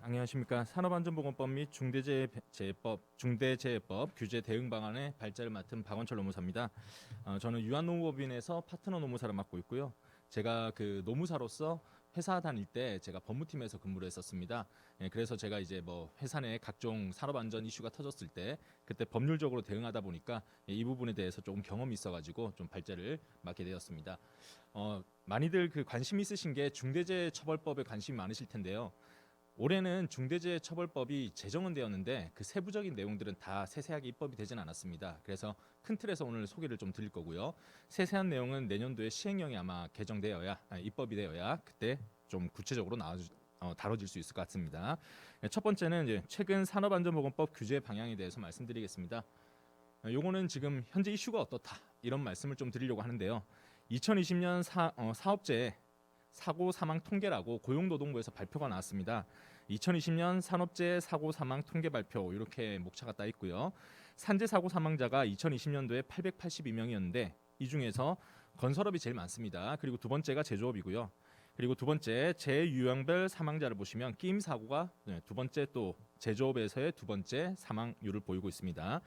안녕하십니까. 산업안전보건법 및 중대재해법 규제 대응 방안의 발제를 맡은 박원철 노무사입니다. 저는 유한노무법인에서 파트너 노무사를 맡고 있고요. 제가 그 노무사로서 회사 다닐 때 제가 법무팀에서 근무를 했었습니다. 그래서 제가 이제 뭐 회사 내 각종 산업안전 이슈가 터졌을 때 그때 법률적으로 대응하다 보니까 이 부분에 대해서 조금 경험이 있어가지고 좀 발제를 맡게 되었습니다. 많이들 그 관심 있으신 게 중대재해처벌법에 관심이 많으실 텐데요. 올해는 중대재해처벌법이 제정은 되었는데 그 세부적인 내용들은 다 세세하게 입법이 되진 않았습니다. 그래서 큰 틀에서 오늘 소개를 좀 드릴 거고요. 세세한 내용은 내년도에 시행령이 아마 입법이 되어야 그때 좀 구체적으로 다뤄질 수 있을 것 같습니다. 첫 번째는 이제 최근 산업안전보건법 규제 방향에 대해서 말씀드리겠습니다. 요거는 지금 현재 이슈가 어떻다 이런 말씀을 좀 드리려고 하는데요. 2020년 사업재해 사고 사망 통계라고 고용노동부에서 발표가 나왔습니다. 2020년 산업재해 사고 사망 통계 발표 이렇게 목차가 따 있고요. 산재 사고 사망자가 2020년도에 882명이었는데 이 중에서 건설업이 제일 많습니다. 그리고 두 번째가 제조업이고요. 그리고 두 번째 재유형별 사망자를 보시면 끼임 사고가 두 번째 또 제조업에서의 두 번째 사망률을 보이고 있습니다.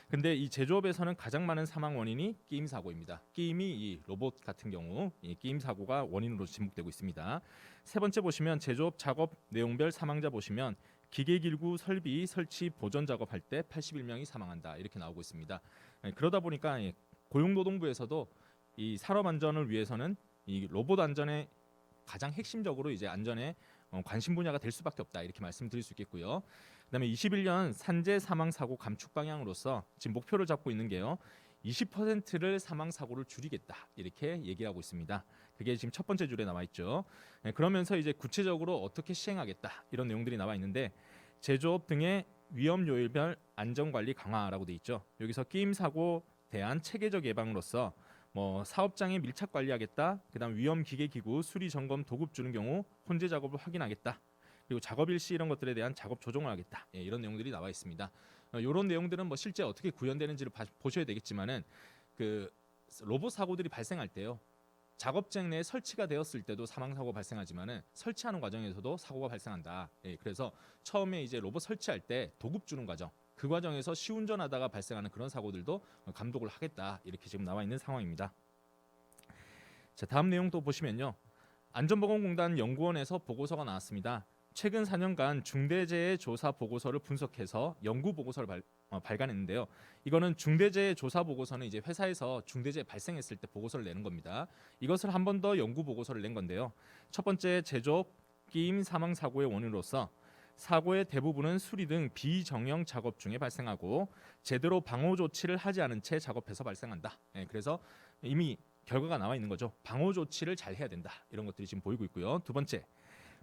근데 이 제조업에서는 가장 많은 사망 원인이 끼임 사고입니다. 끼임이 이 로봇 같은 경우 이 끼임 사고가 원인으로 지목되고 있습니다. 세 번째 보시면 제조업 작업 내용별 사망자 보시면 기계기구 설비 설치 보존 작업할 때 81명이 사망한다 이렇게 나오고 있습니다. 그러다 보니까 고용노동부에서도 이 산업 안전을 위해서는 이 로봇 안전에 가장 핵심적으로 이제 안전에 관심 분야가 될 수밖에 없다 이렇게 말씀드릴 수 있겠고요. 그다음에 21년 산재 사망 사고 감축 방향으로서 지금 목표를 잡고 있는 게요. 20%를 사망 사고를 줄이겠다 이렇게 얘기하고 있습니다. 그게 지금 첫 번째 줄에 나와 있죠. 그러면서 이제 구체적으로 어떻게 시행하겠다 이런 내용들이 나와 있는데 제조업 등의 위험 요일별 안전 관리 강화라고 돼 있죠. 여기서 끼임 사고 대한 체계적 예방으로서 뭐 사업장에 밀착 관리하겠다. 그다음 위험 기계 기구 수리 점검 도급 주는 경우 혼재 작업을 확인하겠다. 그리고 작업 일시 이런 것들에 대한 작업 조정을 하겠다. 이런 내용들이 나와 있습니다. 이런 내용들은 뭐 실제 어떻게 구현되는지를 보셔야 되겠지만은 그 로봇 사고들이 발생할 때요. 작업장 내에 설치가 되었을 때도 사망 사고가 발생하지만은 설치하는 과정에서도 사고가 발생한다. 그래서 처음에 이제 로봇 설치할 때 도급 주는 과정, 그 과정에서 시운전하다가 발생하는 그런 사고들도 감독을 하겠다. 이렇게 지금 나와 있는 상황입니다. 자, 다음 내용 또 보시면요. 안전보건공단 연구원에서 보고서가 나왔습니다. 최근 4년간 중대재해 조사 보고서를 분석해서 연구 보고서를 발간했는데요. 이거는 중대재해 조사 보고서는 이제 회사에서 중대재해 발생했을 때 보고서를 내는 겁니다. 이것을 한 번 더 연구 보고서를 낸 건데요. 첫 번째 제조업 끼임 사망 사고의 원인으로서 사고의 대부분은 수리 등 비정형 작업 중에 발생하고 제대로 방호 조치를 하지 않은 채 작업해서 발생한다. 그래서 이미 결과가 나와 있는 거죠. 방호 조치를 잘 해야 된다. 이런 것들이 지금 보이고 있고요. 두 번째,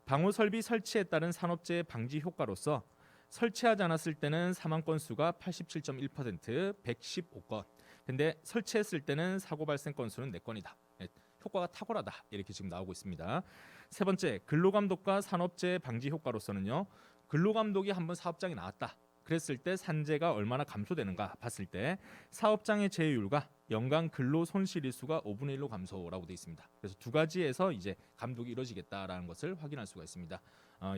방호 설비 설치에 따른 산업재해 방지 효과로서 설치하지 않았을 때는 사망 건수가 87.1%, 115건. 근데 설치했을 때는 사고 발생 건수는 4건이다. 효과가 탁월하다. 이렇게 지금 나오고 있습니다. 세 번째, 근로감독과 산업재해 방지 효과로서는요. 근로감독이 한번 사업장에 나왔다. 그랬을 때 산재가 얼마나 감소되는가 봤을 때 사업장의 재해율과 연간 근로 손실일수가 5분의 1로 감소라고 되어 있습니다. 그래서 두 가지에서 이제 감독이 이루어지겠다라는 것을 확인할 수가 있습니다.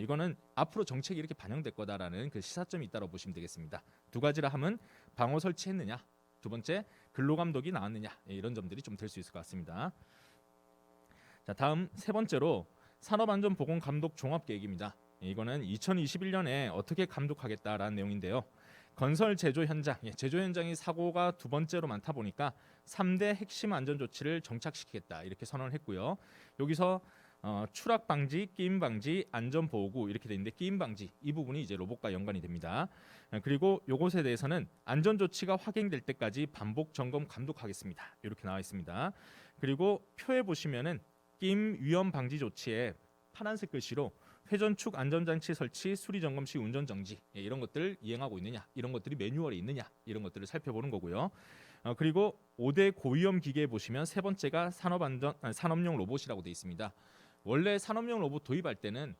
이거는 앞으로 정책이 이렇게 반영될 거다라는 그 시사점이 있다고 보시면 되겠습니다. 두 가지라 함은 방호 설치했느냐, 두 번째 근로 감독이 나왔느냐 이런 점들이 좀 될 수 있을 것 같습니다. 자, 다음 세 번째로 산업안전보건감독 종합계획입니다. 이거는 2021년에 어떻게 감독하겠다라는 내용인데요. 건설 제조 현장, 제조 현장이 사고가 두 번째로 많다 보니까 3대 핵심 안전 조치를 정착시키겠다 이렇게 선언을 했고요. 여기서 추락 방지, 끼임 방지, 안전 보호구 이렇게 돼 있는데 끼임 방지 이 부분이 이제 로봇과 연관이 됩니다. 그리고 요것에 대해서는 안전 조치가 확인될 때까지 반복 점검 감독하겠습니다. 이렇게 나와 있습니다. 그리고 표에 보시면은 끼임 위험 방지 조치에 파란색 글씨로 회전축 안전장치 설치, 수리 점검 시 운전 정지 이런 것들을 이행하고 있느냐, 이런 것들이 매뉴얼에 있느냐 이런 것들을 살펴보는 거고요. 그리고 5대 고위험 기계에 보시면 세 번째가 산업용 로봇이라고 되어 있습니다. 원래 산업용 로봇 도입할 때는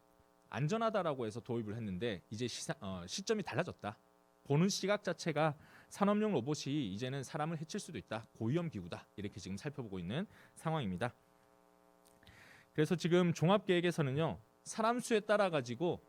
안전하다라고 해서 도입을 했는데 이제 시점이 달라졌다. 보는 시각 자체가 산업용 로봇이 이제는 사람을 해칠 수도 있다. 고위험 기구다. 이렇게 지금 살펴보고 있는 상황입니다. 그래서 지금 종합계획에서는요. 사람 수에 따라 가지고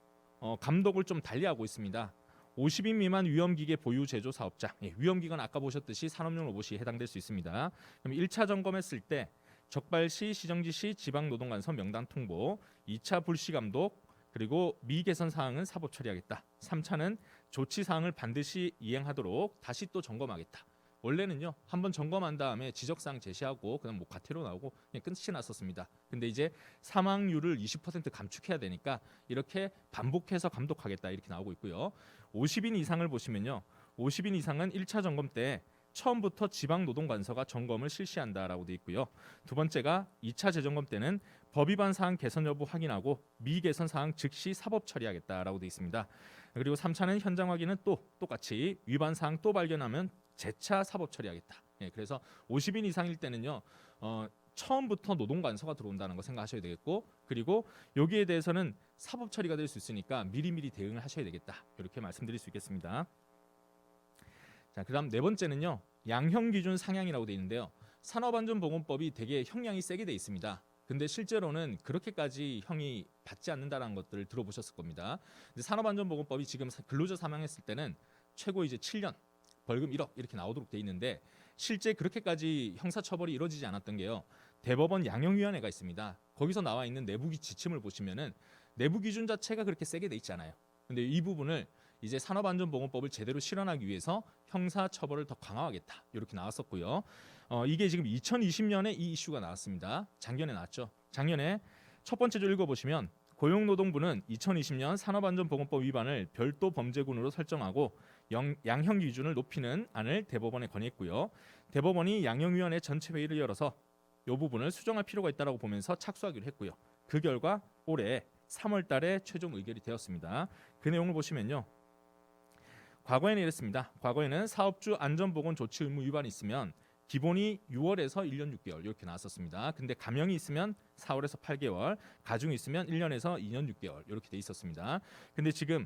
감독을 좀 달리하고 있습니다. 50인 미만 위험기계 보유 제조 사업자, 위험기관 아까 보셨듯이 산업용 로봇이 해당될 수 있습니다. 그럼 1차 점검했을 때 적발 시, 시정지 시 지방노동관서 명단 통보, 2차 불시 감독, 그리고 미개선 사항은 사법 처리하겠다. 3차는 조치 사항을 반드시 이행하도록 다시 또 점검하겠다. 원래는요 한번 점검한 다음에 지적사항 제시하고 그냥 뭐 과태료 나오고 그냥 끝이 났었습니다. 근데 이제 사망률을 20% 감축해야 되니까 이렇게 반복해서 감독하겠다 이렇게 나오고 있고요. 50인 이상을 보시면요, 50인 이상은 1차 점검 때 처음부터 지방노동관서가 점검을 실시한다라고 돼 있고요. 두 번째가 2차 재점검 때는 법 위반 사항 개선 여부 확인하고 미개선 사항 즉시 사법 처리하겠다라고 돼 있습니다. 그리고 3차는 현장 확인은 또 똑같이 위반 사항 또 발견하면 재차 사법 처리하겠다. 그래서 50인 이상일 때는요, 처음부터 노동관서가 들어온다는 거 생각하셔야 되겠고, 그리고 여기에 대해서는 사법 처리가 될 수 있으니까 미리미리 대응을 하셔야 되겠다. 이렇게 말씀드릴 수 있겠습니다. 자, 그다음 네 번째는요, 양형 기준 상향이라고 돼 있는데요. 산업안전보건법이 되게 형량이 세게 돼 있습니다. 근데 실제로는 그렇게까지 형이 받지 않는다라는 것들을 들어보셨을 겁니다. 근데 산업안전보건법이 지금 근로자 사망했을 때는 최고 이제 7년 벌금 1억 이렇게 나오도록 돼 있는데 실제 그렇게까지 형사처벌이 이루어지지 않았던 게요. 대법원 양형위원회가 있습니다. 거기서 나와 있는 내부 지침을 보시면은 내부 기준 자체가 그렇게 세게 돼 있지 않아요. 근데 이 부분을 이제 산업안전보건법을 제대로 실현하기 위해서 형사처벌을 더 강화하겠다 이렇게 나왔었고요. 이게 지금 2020년에 이 이슈가 나왔습니다. 작년에 나왔죠. 작년에 첫 번째 줄 읽어보시면 고용노동부는 2020년 산업안전보건법 위반을 별도 범죄군으로 설정하고 양형 기준을 높이는 안을 대법원에 건의했고요. 대법원이 양형위원회 전체 회의를 열어서 이 부분을 수정할 필요가 있다고 보면서 착수하기로 했고요. 그 결과 올해 3월 달에 최종 의결이 되었습니다. 그 내용을 보시면요. 과거에는 이랬습니다. 과거에는 사업주 안전보건 조치 의무 위반이 있으면 기본이 6월에서 1년 6개월 이렇게 나왔었습니다. 근데 감형이 있으면 4월에서 8개월, 가중이 있으면 1년에서 2년 6개월 이렇게 돼 있었습니다. 근데 지금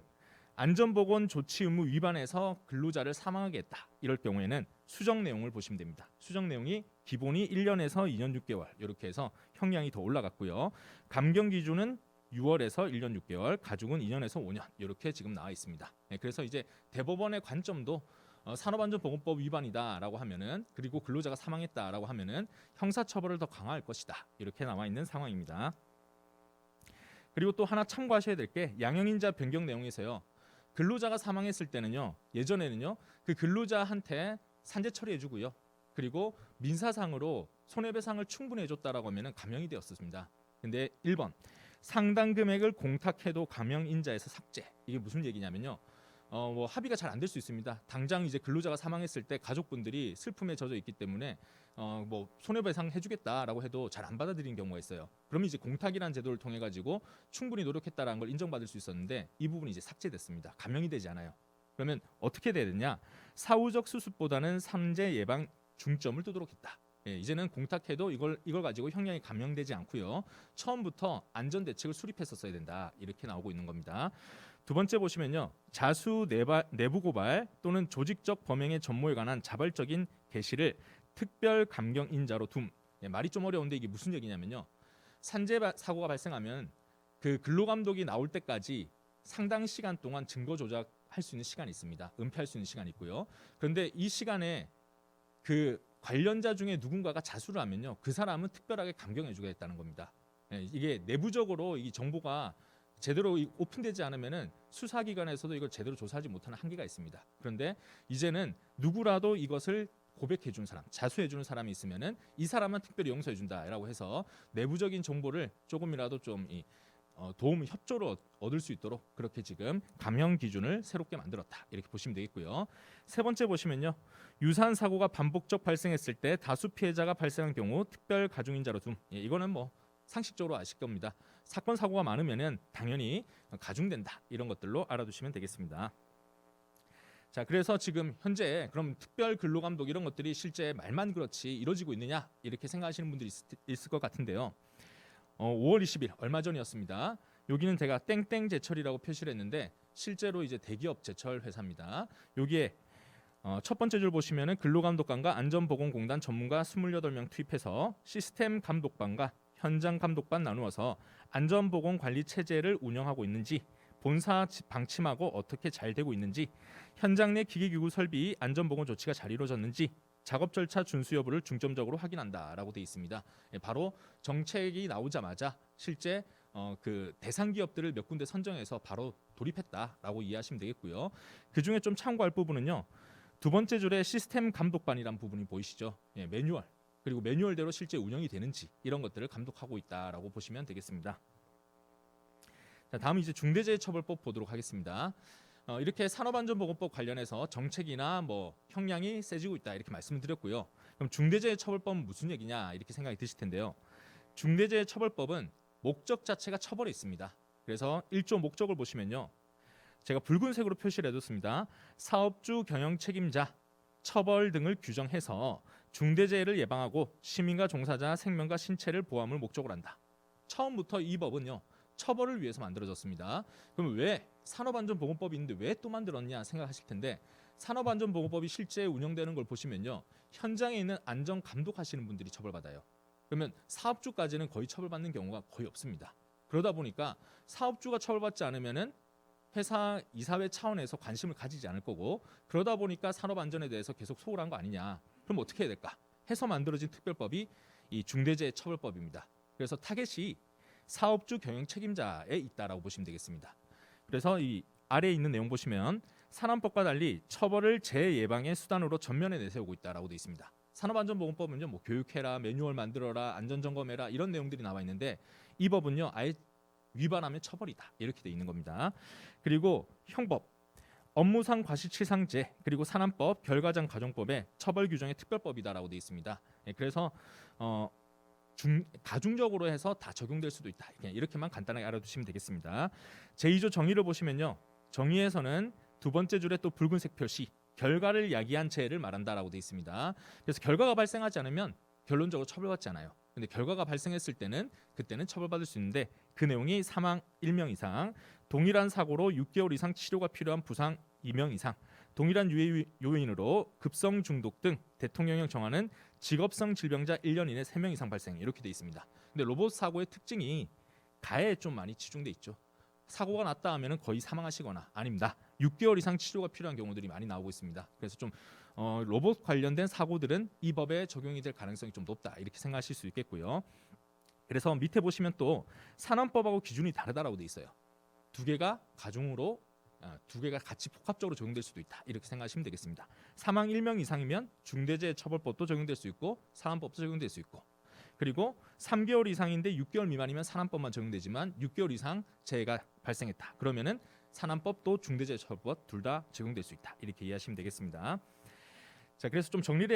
안전보건 조치 의무 위반해서 근로자를 사망하게 했다. 이럴 경우에는 수정 내용을 보시면 됩니다. 수정 내용이 기본이 1년에서 2년 6개월 이렇게 해서 형량이 더 올라갔고요. 감경 기준은 6월에서 1년 6개월, 가중은 2년에서 5년 이렇게 지금 나와 있습니다. 그래서 이제 대법원의 관점도 산업안전보건법 위반이다라고 하면은, 그리고 근로자가 사망했다라고 하면은 형사처벌을 더 강화할 것이다 이렇게 나와 있는 상황입니다. 그리고 또 하나 참고하셔야 될 게 양형인자 변경 내용에서요. 근로자가 사망했을 때는요, 예전에는요, 그 근로자한테 산재 처리해주고요, 그리고 민사상으로 손해배상을 충분히 해줬다라고 하면은 감형이 되었습니다. 근데 1번 상당 금액을 공탁해도 감형인자에서 삭제. 이게 무슨 얘기냐면요. 뭐 합의가 잘 안 될 수 있습니다. 당장 이제 근로자가 사망했을 때 가족분들이 슬픔에 젖어 있기 때문에 뭐 손해배상 해주겠다라고 해도 잘 안 받아들이는 경우가 있어요. 그러면 이제 공탁이라는 제도를 통해 가지고 충분히 노력했다라는 걸 인정받을 수 있었는데 이 부분이 이제 삭제됐습니다. 감형이 되지 않아요. 그러면 어떻게 돼야 되냐? 사후적 수습보다는 산재 예방 중점을 두도록 했다. 이제는 공탁해도 이걸 가지고 형량이 감형되지 않고요. 처음부터 안전 대책을 수립했었어야 된다. 이렇게 나오고 있는 겁니다. 두 번째 보시면요. 자수 내부 고발 또는 조직적 범행의 전모에 관한 자발적인 개시를 특별 감경 인자로 둠. 말이 좀 어려운데 이게 무슨 얘기냐면요. 산재 사고가 발생하면 그 근로감독이 나올 때까지 상당 시간 동안 증거 조작할 수 있는 시간이 있습니다. 은폐할 수 있는 시간이 있고요. 그런데 이 시간에 그 관련자 중에 누군가가 자수를 하면요, 그 사람은 특별하게 감경해 주겠다는 겁니다. 이게 내부적으로 이 정보가 제대로 오픈되지 않으면은 수사기관에서도 이걸 제대로 조사하지 못하는 한계가 있습니다. 그런데 이제는 누구라도 이것을 고백해 준 사람, 자수해 주는 사람이 있으면은 이 사람은 특별히 용서해 준다라고 해서 내부적인 정보를 조금이라도 좀 도움, 협조를 얻을 수 있도록 그렇게 지금 감형 기준을 새롭게 만들었다. 이렇게 보시면 되겠고요. 세 번째 보시면요. 유사한 사고가 반복적 발생했을 때 다수 피해자가 발생한 경우 특별 가중인자로 둠. 이거는 뭐 상식적으로 아실 겁니다. 사건 사고가 많으면은 당연히 가중된다. 이런 것들로 알아두시면 되겠습니다. 자, 그래서 지금 현재 그럼 특별 근로감독 이런 것들이 실제 말만 그렇지 이루어지고 있느냐 이렇게 생각하시는 분들이 있을 것 같은데요. 5월 20일 얼마 전이었습니다. 여기는 제가 땡땡 제철이라고 표시를 했는데 실제로 이제 대기업 제철 회사입니다. 여기에 첫 번째 줄 보시면은 근로감독관과 안전보건공단 전문가 28명 투입해서 시스템 감독반과 현장 감독반 나누어서 안전보건 관리 체제를 운영하고 있는지, 본사 방침하고 어떻게 잘 되고 있는지, 현장 내 기기기구 설비 안전보건 조치가 잘 이루어졌는지, 작업 절차 준수 여부를 중점적으로 확인한다라고 되어 있습니다. 바로 정책이 나오자마자 실제 그 대상 기업들을 몇 군데 선정해서 바로 돌입했다라고 이해하시면 되겠고요. 그 중에 좀 참고할 부분은요. 두 번째 줄에 시스템 감독반이란 부분이 보이시죠? 매뉴얼, 그리고 매뉴얼대로 실제 운영이 되는지 이런 것들을 감독하고 있다라고 보시면 되겠습니다. 자, 다음 이제 중대재해처벌법 보도록 하겠습니다. 이렇게 산업안전보건법 관련해서 정책이나 뭐 형량이 세지고 있다 이렇게 말씀을 드렸고요. 그럼 중대재해처벌법은 무슨 얘기냐 이렇게 생각이 드실 텐데요. 중대재해처벌법은 목적 자체가 처벌에 있습니다. 그래서 1조 목적을 보시면요. 제가 붉은색으로 표시를 해뒀습니다. 사업주 경영 책임자 처벌 등을 규정해서 중대재해를 예방하고 시민과 종사자 생명과 신체를 보호함을 목적으로 한다. 처음부터 이 법은요. 처벌을 위해서 만들어졌습니다. 그럼 왜 산업안전보건법이 있는데 왜 또 만들었냐 생각하실 텐데 산업안전보건법이 실제 운영되는 걸 보시면요. 현장에 있는 안전 감독하시는 분들이 처벌받아요. 그러면 사업주까지는 거의 처벌받는 경우가 거의 없습니다. 그러다 보니까 사업주가 처벌받지 않으면은 회사 이사회 차원에서 관심을 가지지 않을 거고 그러다 보니까 산업안전에 대해서 계속 소홀한 거 아니냐. 그럼 어떻게 해야 될까? 해서 만들어진 특별법이 이 중대재해처벌법입니다. 그래서 타겟이 사업주 경영 책임자에 있다라고 보시면 되겠습니다. 그래서 이 아래에 있는 내용 보시면 산안법과 달리 처벌을 재예방의 수단으로 전면에 내세우고 있다라고 되어 있습니다. 산업안전보건법은요, 뭐 교육해라, 매뉴얼 만들어라, 안전점검해라 이런 내용들이 나와 있는데 이 법은요, 아예 위반하면 처벌이다 이렇게 되어 있는 겁니다. 그리고 형법, 업무상 과실치상죄 그리고 산안법, 결과장 가정법의 처벌 규정의 특별법이다라고 되어 있습니다. 그래서 다중적으로 해서 다 적용될 수도 있다. 이렇게만 간단하게 알아두시면 되겠습니다. 제2조 정의를 보시면요. 정의에서는 두 번째 줄에 또 붉은색 표시 결과를 야기한 죄를 말한다라고 되어 있습니다. 그래서 결과가 발생하지 않으면 결론적으로 처벌받지 않아요. 근데 결과가 발생했을 때는 그때는 처벌받을 수 있는데 그 내용이 사망 1명 이상, 동일한 사고로 6개월 이상 치료가 필요한 부상 2명 이상, 동일한 유해 요인으로 급성 중독 등 대통령령 정하는 직업성 질병자 1년 이내 3명 이상 발생 이렇게 돼 있습니다. 근데 로봇 사고의 특징이 가해에 좀 많이 치중돼 있죠. 사고가 났다 하면은 거의 사망하시거나 아닙니다. 6개월 이상 치료가 필요한 경우들이 많이 나오고 있습니다. 그래서 좀 로봇 관련된 사고들은 이 법에 적용이 될 가능성이 좀 높다 이렇게 생각하실 수 있겠고요. 그래서 밑에 보시면 또 산안법하고 기준이 다르다라고 돼 있어요. 두 개가 가중으로 두 개가 같이 복합적으로 적용될 수도 있다 이렇게 생각하시면 되겠습니다. 사망 1명 이상이면 중대재해처벌법도 적용될 수 있고 산안법도 적용될 수 있고 그리고 3개월 이상인데 6개월 미만이면 산안법만 적용되지만 6개월 이상 재해가 발생했다 그러면은 산안법도 중대재해처벌법 둘 다 적용될 수 있다 이렇게 이해하시면 되겠습니다. 자, 그래서 좀 정리를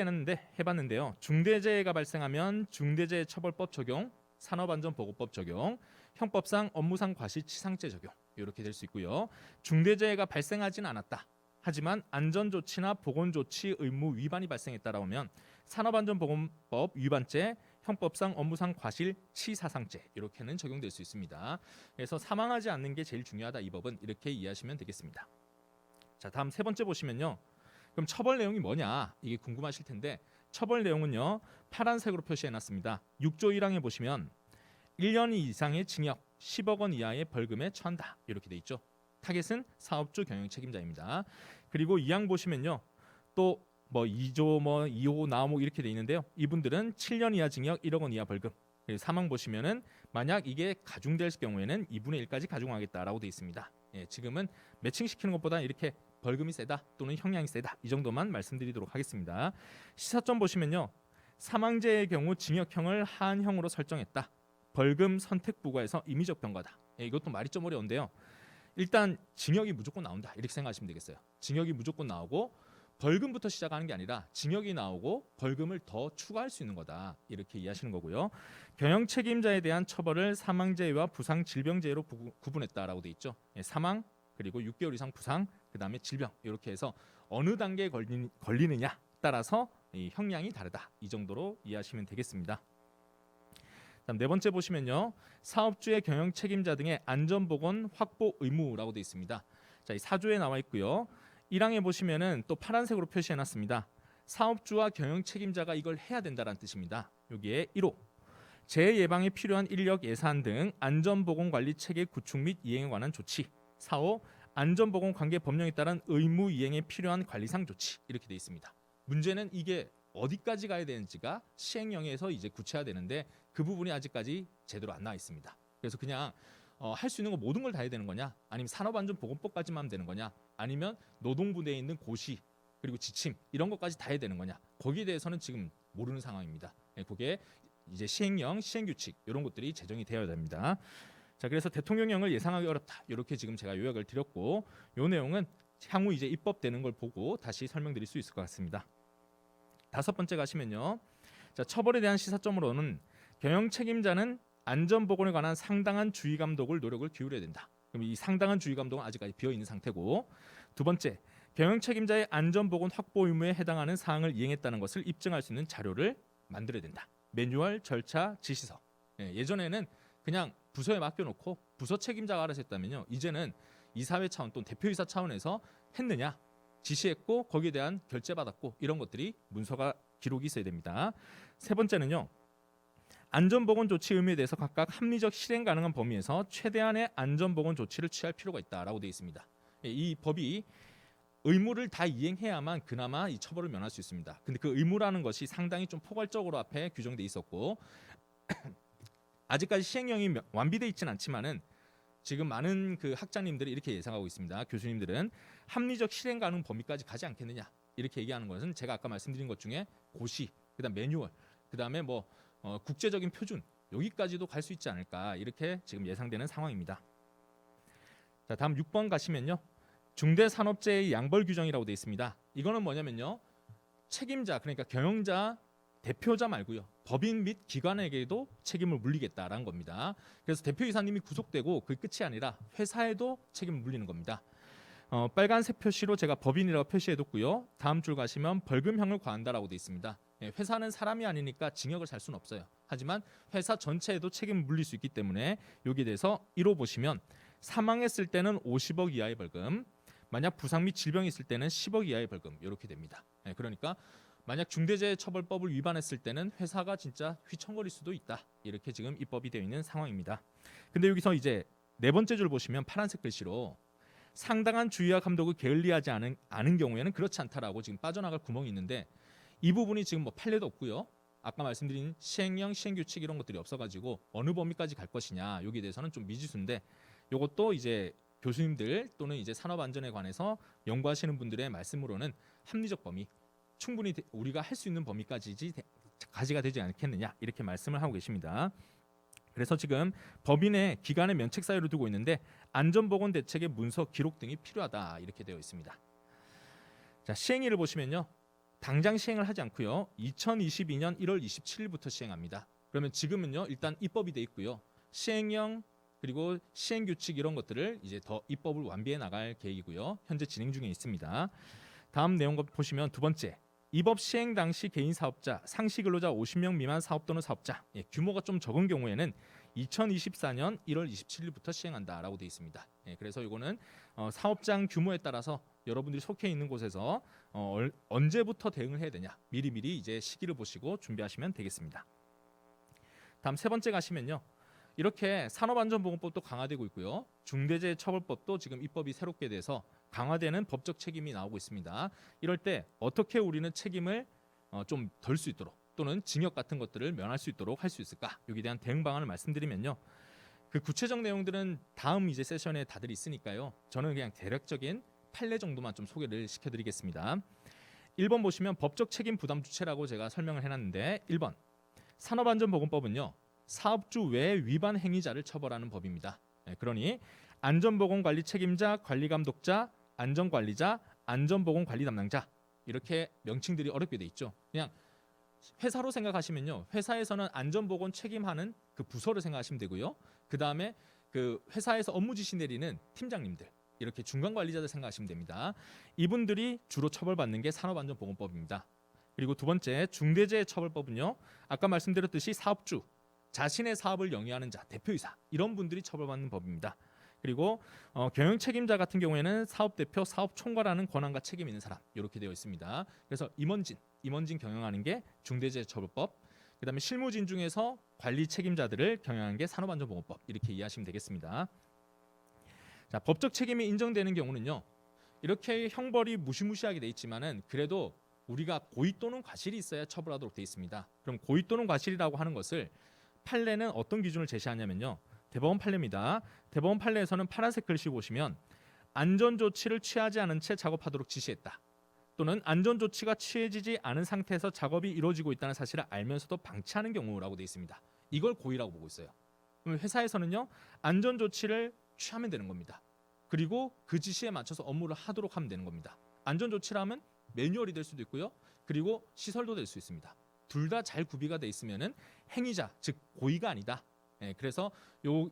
해봤는데요. 중대재해가 발생하면 중대재해처벌법 적용, 산업안전보건법 적용, 형법상 업무상 과실치상죄 적용 이렇게 될 수 있고요. 중대재해가 발생하지는 않았다. 하지만 안전조치나 보건조치 의무 위반이 발생했다라고 하면 산업안전보건법 위반죄, 형법상 업무상 과실치사상죄 이렇게는 적용될 수 있습니다. 그래서 사망하지 않는 게 제일 중요하다 이 법은 이렇게 이해하시면 되겠습니다. 자, 다음 세 번째 보시면요. 그럼 처벌 내용이 뭐냐 이게 궁금하실 텐데 처벌 내용은요. 파란색으로 표시해놨습니다. 6조 1항에 보시면 1년 이상의 징역 10억 원 이하의 벌금에 처한다 이렇게 돼 있죠. 타겟은 사업주 경영 책임자입니다. 그리고 2항 보시면요. 또 뭐 2조 뭐 2호 나무 이렇게 돼 있는데요. 이분들은 7년 이하 징역 1억 원 이하 벌금. 3항 보시면은 만약 이게 가중될 경우에는 2분의 1까지 가중하겠다라고 돼 있습니다. 지금은 매칭시키는 것보다 이렇게 벌금이 세다 또는 형량이 세다 이 정도만 말씀드리도록 하겠습니다. 시사점 보시면요. 사망죄의 경우 징역형을 하한형으로 설정했다. 벌금 선택 부과에서 임의적 병가다. 이것도 말이 좀 어려운데요. 일단 징역이 무조건 나온다 이렇게 생각하시면 되겠어요. 징역이 무조건 나오고 벌금부터 시작하는 게 아니라 징역이 나오고 벌금을 더 추가할 수 있는 거다 이렇게 이해하시는 거고요. 경영 책임자에 대한 처벌을 사망재해와 부상 질병재해로 구분했다라고 돼 있죠. 사망 그리고 6개월 이상 부상 그다음에 질병 이렇게 해서 어느 단계에 걸리느냐 따라서 이 형량이 다르다 이 정도로 이해하시면 되겠습니다. 다음 네 번째 보시면요. 사업주의 경영 책임자 등의 안전보건 확보 의무라고 되어 있습니다. 자, 이 4조에 나와 있고요. 1항에 보시면은 또 파란색으로 표시해놨습니다. 사업주와 경영 책임자가 이걸 해야 된다는 뜻입니다. 여기에 1호 재해 예방에 필요한 인력 예산 등 안전보건관리 체계 구축 및 이행에 관한 조치 4호 안전보건 관계 법령에 따른 의무 이행에 필요한 관리상 조치 이렇게 돼 있습니다. 문제는 이게 어디까지 가야 되는지가 시행령에서 이제 구체화되는데 그 부분이 아직까지 제대로 안 나와 있습니다. 그래서 그냥 할 수 있는 거 모든 걸 다 해야 되는 거냐? 아니면 산업안전보건법까지만 하면 되는 거냐? 아니면 노동부 내에 있는 고시 그리고 지침 이런 것까지 다 해야 되는 거냐? 거기에 대해서는 지금 모르는 상황입니다. 그게 이제 시행령, 시행규칙 이런 것들이 제정이 되어야 됩니다. 자, 그래서 대통령령을 예상하기 어렵다. 이렇게 지금 제가 요약을 드렸고, 요 내용은 향후 이제 입법되는 걸 보고 다시 설명드릴 수 있을 것 같습니다. 5번째 가시면요. 자, 처벌에 대한 시사점으로는 경영 책임자는 안전보건에 관한 상당한 주의 감독을 노력을 기울여야 된다. 그럼 이 상당한 주의 감독은 아직까지 비어 있는 상태고, 2번째 경영 책임자의 안전보건 확보 의무에 해당하는 사항을 이행했다는 것을 입증할 수 있는 자료를 만들어야 된다. 매뉴얼, 절차, 지시서. 예전에는 그냥 부서에 맡겨놓고 부서 책임자가 알아서 했다면요. 이제는 이사회 차원 또는 대표이사 차원에서 했느냐, 지시했고 거기에 대한 결재받았고 이런 것들이 문서가 기록이 있어야 됩니다. 3번째는요. 안전보건 조치 의무에 대해서 각각 합리적 실행 가능한 범위에서 최대한의 안전보건 조치를 취할 필요가 있다라고 되어 있습니다. 이 법이 의무를 다 이행해야만 그나마 이 처벌을 면할 수 있습니다. 근데 그 의무라는 것이 상당히 좀 포괄적으로 앞에 규정돼 있었고 아직까지 시행령이 완비돼 있지는 않지만은 지금 많은 그 학자님들이 이렇게 예상하고 있습니다. 교수님들은 합리적 실행 가능 범위까지 가지 않겠느냐 이렇게 얘기하는 것은 제가 아까 말씀드린 것 중에 고시, 그다음 매뉴얼, 그다음에 뭐 국제적인 표준 여기까지도 갈 수 있지 않을까 이렇게 지금 예상되는 상황입니다. 자, 다음 6번 가시면요. 중대산업재해 양벌 규정이라고 되어 있습니다. 이거는 뭐냐면요. 책임자 그러니까 경영자 대표자 말고요. 법인 및 기관에게도 책임을 물리겠다라는 겁니다. 그래서 대표이사님이 구속되고 그게 끝이 아니라 회사에도 책임을 물리는 겁니다. 빨간색 표시로 제가 법인이라고 표시해뒀고요. 다음 줄 가시면 벌금형을 과한다라고 되어 있습니다. 회사는 사람이 아니니까 징역을 살 수는 없어요. 하지만 회사 전체에도 책임을 물릴 수 있기 때문에 여기에 대해서 1호 보시면 사망했을 때는 50억 이하의 벌금, 만약 부상 및 질병이 있을 때는 10억 이하의 벌금 이렇게 됩니다. 그러니까 만약 중대재해처벌법을 위반했을 때는 회사가 진짜 휘청거릴 수도 있다. 이렇게 지금 입법이 되어 있는 상황입니다. 근데 여기서 이제 4번째 줄 보시면 파란색 글씨로 상당한 주의와 감독을 게을리하지 않은 경우에는 그렇지 않다라고 지금 빠져나갈 구멍이 있는데 이 부분이 지금 뭐 판례도 없고요. 아까 말씀드린 시행령, 시행규칙 이런 것들이 없어가지고 어느 범위까지 갈 것이냐 여기에 대해서는 좀 미지수인데 이것도 이제 교수님들 또는 이제 산업안전에 관해서 연구하시는 분들의 말씀으로는 합리적 범위 충분히 우리가 할 수 있는 범위까지가 되지 않겠느냐 이렇게 말씀을 하고 계십니다. 그래서 지금 법인의 기간의 면책 사유를 두고 있는데 안전보건 대책의 문서 기록 등이 필요하다 이렇게 되어 있습니다. 자, 시행일을 보시면요. 당장 시행을 하지 않고요. 2022년 1월 27일부터 시행합니다. 그러면 지금은요. 일단 입법이 돼 있고요. 시행령 그리고 시행규칙 이런 것들을 이제 더 입법을 완비해 나갈 계획이고요. 현재 진행 중에 있습니다. 다음 내용 보시면 2번째. 이 법 시행 당시 개인 사업자, 상시 근로자 50명 미만 사업 또는 사업자 규모가 좀 적은 경우에는 2024년 1월 27일부터 시행한다라고 되어 있습니다. 그래서 이거는 사업장 규모에 따라서 여러분들이 속해 있는 곳에서 언제부터 대응을 해야 되냐 미리미리 이제 시기를 보시고 준비하시면 되겠습니다. 다음 3번째 가시면요. 이렇게 산업안전보건법도 강화되고 있고요. 중대재해처벌법도 지금 입법이 새롭게 돼서 강화되는 법적 책임이 나오고 있습니다. 이럴 때 어떻게 우리는 책임을 좀 덜 수 있도록 또는 징역 같은 것들을 면할 수 있도록 할 수 있을까? 여기에 대한 대응 방안을 말씀드리면요. 그 구체적 내용들은 다음 이제 세션에 다들 있으니까요. 저는 그냥 대략적인 판례 정도만 좀 소개를 시켜드리겠습니다. 1번 보시면 법적 책임 부담 주체라고 제가 설명을 해놨는데 1번 산업안전보건법은요. 사업주 외 위반 행위자를 처벌하는 법입니다. 그러니 안전보건관리 책임자, 관리감독자, 안전관리자, 안전보건관리 담당자 이렇게 명칭들이 어렵게 돼 있죠. 그냥 회사로 생각하시면요. 회사에서는 안전보건 책임하는 그 부서를 생각하시면 되고요. 그 다음에 그 회사에서 업무 지시 내리는 팀장님들 이렇게 중간 관리자들 생각하시면 됩니다. 이분들이 주로 처벌받는 게 산업안전보건법입니다. 그리고 2번째 중대재해처벌법은요. 아까 말씀드렸듯이 사업주 자신의 사업을 영위하는 자, 대표이사 이런 분들이 처벌받는 법입니다. 그리고 경영 책임자 같은 경우에는 사업대표, 사업총괄하는 권한과 책임 있는 사람 이렇게 되어 있습니다. 그래서 임원진 경영하는 게 중대재해처벌법, 그다음에 실무진 중에서 관리 책임자들을 경영하는 게 산업안전보건법 이렇게 이해하시면 되겠습니다. 자, 법적 책임이 인정되는 경우는요. 이렇게 형벌이 무시무시하게 돼 있지만은 그래도 우리가 고의 또는 과실이 있어야 처벌하도록 돼 있습니다. 그럼 고의 또는 과실이라고 하는 것을 판례는 어떤 기준을 제시하냐면요. 대법원 판례입니다. 대법원 판례에서는 파란색 글씨 보시면 안전 조치를 취하지 않은 채 작업하도록 지시했다. 또는 안전 조치가 취해지지 않은 상태에서 작업이 이루어지고 있다는 사실을 알면서도 방치하는 경우라고 돼 있습니다. 이걸 고의라고 보고 있어요. 그럼 회사에서는요. 안전 조치를 취하면 되는 겁니다. 그리고 그 지시에 맞춰서 업무를 하도록 하면 되는 겁니다. 안전 조치라면 매뉴얼이 될 수도 있고요. 그리고 시설도 될 수 있습니다. 둘 다 잘 구비가 돼 있으면은 행위자, 즉 고의가 아니다. 그래서 요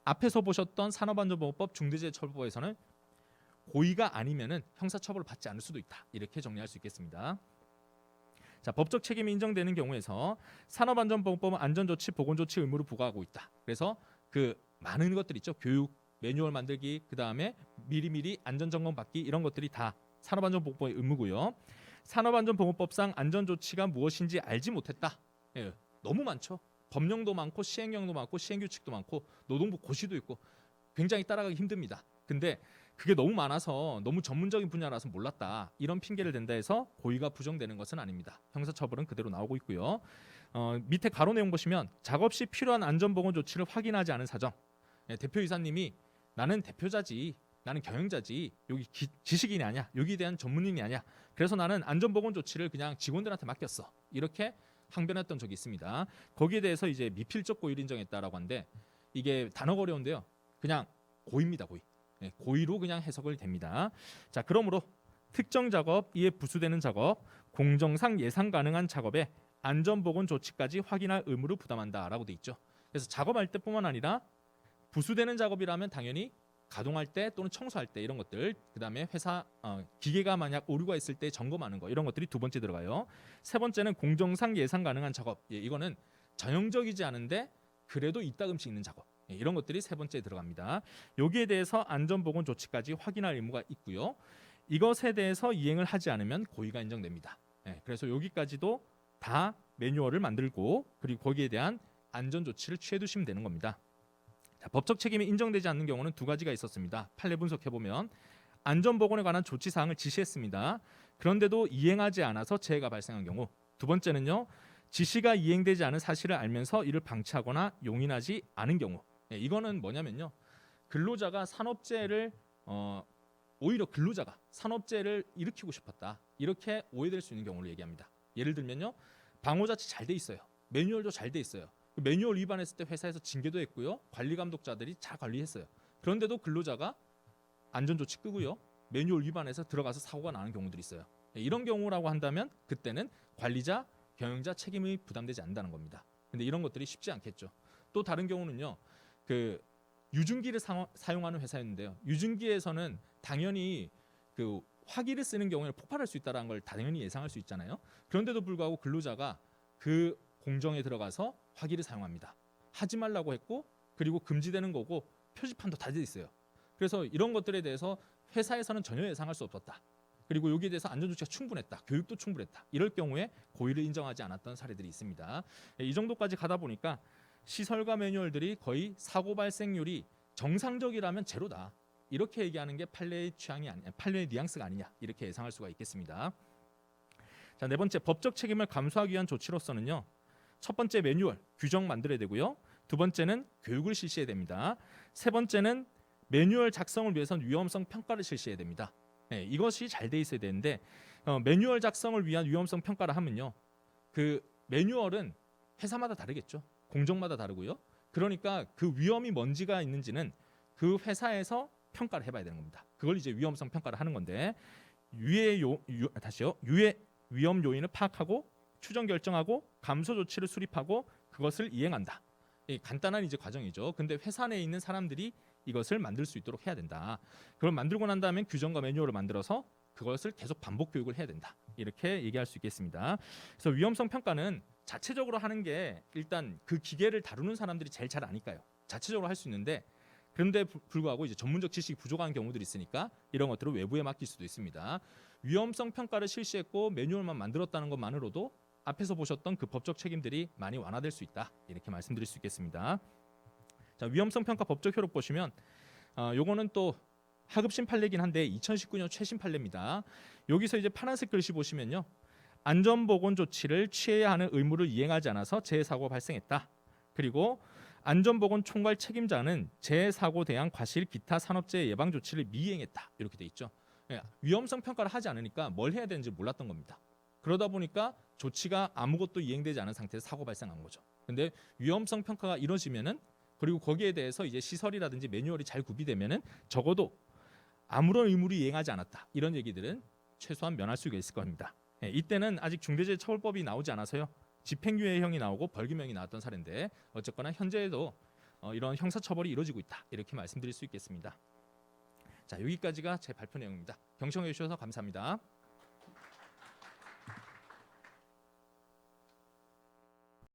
앞에서 보셨던 산업안전보건법 중대재해처벌법에서는 고의가 아니면은 형사처벌을 받지 않을 수도 있다. 이렇게 정리할 수 있겠습니다. 자, 법적 책임이 인정되는 경우에서 산업안전보건법은 안전조치, 보건조치 의무를 부과하고 있다. 그래서 그 많은 것들 있죠. 교육, 매뉴얼 만들기, 그 다음에 미리미리 안전점검 받기 이런 것들이 다 산업안전보건법의 의무고요. 산업안전보건법상 안전조치가 무엇인지 알지 못했다. 너무 많죠. 법령도 많고 시행령도 많고 시행규칙도 많고 노동부 고시도 있고 굉장히 따라가기 힘듭니다. 근데 그게 너무 많아서 너무 전문적인 분야라서 몰랐다. 이런 핑계를 댄다 해서 고의가 부정되는 것은 아닙니다. 형사처벌은 그대로 나오고 있고요. 밑에 가로 내용 보시면 작업 시 필요한 안전보건 조치를 확인하지 않은 사정. 대표이사님이 나는 대표자지, 나는 경영자지, 여기 지식인이 아니야, 여기에 대한 전문인이 아니야. 그래서 나는 안전보건 조치를 그냥 직원들한테 맡겼어. 이렇게 항변했던 적이 있습니다. 거기에 대해서 이제 미필적 고의를 인정했다라고 하는데 이게 단어가 어려운데요. 그냥 고의입니다, 고의. 고의로 그냥 해석을 됩니다. 자, 그러므로 특정 작업, 이에 부수되는 작업, 공정상 예상 가능한 작업에 안전보건 조치까지 확인할 의무를 부담한다라고 돼 있죠. 그래서 작업할 때뿐만 아니라 부수되는 작업이라면 당연히 가동할 때 또는 청소할 때 이런 것들, 그다음에 회사 기계가 만약 오류가 있을 때 점검하는 거 이런 것들이 두 번째 들어가요. 세 번째는 공정상 예상 가능한 작업. 이거는 전형적이지 않은데 그래도 이따금씩 있는 작업. 이런 것들이 세 번째에 들어갑니다. 여기에 대해서 안전보건 조치까지 확인할 의무가 있고요. 이것에 대해서 이행을 하지 않으면 고의가 인정됩니다. 그래서 여기까지도 다 매뉴얼을 만들고 그리고 거기에 대한 안전 조치를 취해 두시면 되는 겁니다. 자, 법적 책임이 인정되지 않는 경우는 두 가지가 있었습니다. 판례 분석해 보면 안전보건에 관한 조치 사항을 지시했습니다. 그런데도 이행하지 않아서 재해가 발생한 경우. 두 번째는요. 지시가 이행되지 않은 사실을 알면서 이를 방치하거나 용인하지 않은 경우. 이거는 뭐냐면요. 근로자가 산업재해를 오히려 근로자가 산업재해를 일으키고 싶었다. 이렇게 오해될 수 있는 경우를 얘기합니다. 예를 들면요. 방호자치 잘 돼 있어요. 매뉴얼도 잘 돼 있어요. 매뉴얼 위반했을 때 회사에서 징계도 했고요. 관리 감독자들이 잘 관리했어요. 그런데도 근로자가 안전조치 끄고요. 매뉴얼 위반해서 들어가서 사고가 나는 경우들이 있어요. 이런 경우라고 한다면 그때는 관리자, 경영자 책임이 부담되지 않는다는 겁니다. 근데 이런 것들이 쉽지 않겠죠. 또 다른 경우는요. 그 유증기를 사용하는 회사였는데요. 유증기에서는 당연히 그 화기를 쓰는 경우에는 폭발할 수 있다는 걸 당연히 예상할 수 있잖아요. 그런데도 불구하고 근로자가 그 공정에 들어가서 화기를 사용합니다. 하지 말라고 했고 그리고 금지되는 거고 표지판도 다 돼 있어요. 그래서 이런 것들에 대해서 회사에서는 전혀 예상할 수 없었다. 그리고 여기에 대해서 안전조치가 충분했다. 교육도 충분했다. 이럴 경우에 고의를 인정하지 않았던 사례들이 있습니다. 이 정도까지 가다 보니까 시설과 매뉴얼들이 거의 사고 발생률이 정상적이라면 제로다. 이렇게 얘기하는 게 판례의 취향이 아니냐, 판례의 뉘앙스가 아니냐 이렇게 예상할 수가 있겠습니다. 자, 네 번째 법적 책임을 감수하기 위한 조치로서는요. 첫 번째 매뉴얼 규정 만들어야 되고요. 두 번째는 교육을 실시해야 됩니다. 세 번째는 매뉴얼 작성을 위해서는 위험성 평가를 실시해야 됩니다. 이것이 잘 돼 있어야 되는데 매뉴얼 작성을 위한 위험성 평가를 하면요. 그 매뉴얼은 회사마다 다르겠죠. 공정마다 다르고요. 그러니까 그 위험이 뭔지가 있는지는 그 회사에서 평가를 해봐야 되는 겁니다. 그걸 이제 위험성 평가를 하는 건데 유해 위험 요인을 파악하고 추정 결정하고 감소 조치를 수립하고 그것을 이행한다. 간단한 이제 과정이죠. 근데 회사 내에 있는 사람들이 이것을 만들 수 있도록 해야 된다. 그걸 만들고 난 다음에 규정과 매뉴얼을 만들어서 그것을 계속 반복 교육을 해야 된다. 이렇게 얘기할 수 있겠습니다. 그래서 위험성 평가는 자체적으로 하는 게 일단 그 기계를 다루는 사람들이 제일 잘 아니까요. 자체적으로 할 수 있는데 그런데 불구하고 이제 전문적 지식이 부족한 경우들이 있으니까 이런 것들을 외부에 맡길 수도 있습니다. 위험성 평가를 실시했고 매뉴얼만 만들었다는 것만으로도 앞에서 보셨던 그 법적 책임들이 많이 완화될 수 있다. 이렇게 말씀드릴 수 있겠습니다. 자, 위험성 평가 법적 효력 보시면 요거는 또 하급심 판례긴 한데 2019년 최신 판례입니다. 여기서 이제 파란색 글씨 보시면요. 안전보건 조치를 취해야 하는 의무를 이행하지 않아서 재해 사고가 발생했다. 그리고 안전보건 총괄 책임자는 재해 사고 대한 과실 기타 산업재해 예방 조치를 미이행했다. 이렇게 돼 있죠. 예, 위험성 평가를 하지 않으니까 뭘 해야 되는지 몰랐던 겁니다. 그러다 보니까 조치가 아무것도 이행되지 않은 상태에서 사고 발생한 거죠. 근데 위험성 평가가 이루어지면은 그리고 거기에 대해서 이제 시설이라든지 매뉴얼이 잘 구비되면은 적어도 아무런 의무를 이행하지 않았다. 이런 얘기들은 최소한 면할 수가 있을 겁니다. 예, 이때는 아직 중대재해처벌법이 나오지 않아서요. 집행유예형이 나오고 벌금형이 나왔던 사례인데 어쨌거나 현재에도 이런 형사처벌이 이루어지고 있다. 이렇게 말씀드릴 수 있겠습니다. 자, 여기까지가 제 발표 내용입니다. 경청해 주셔서 감사합니다.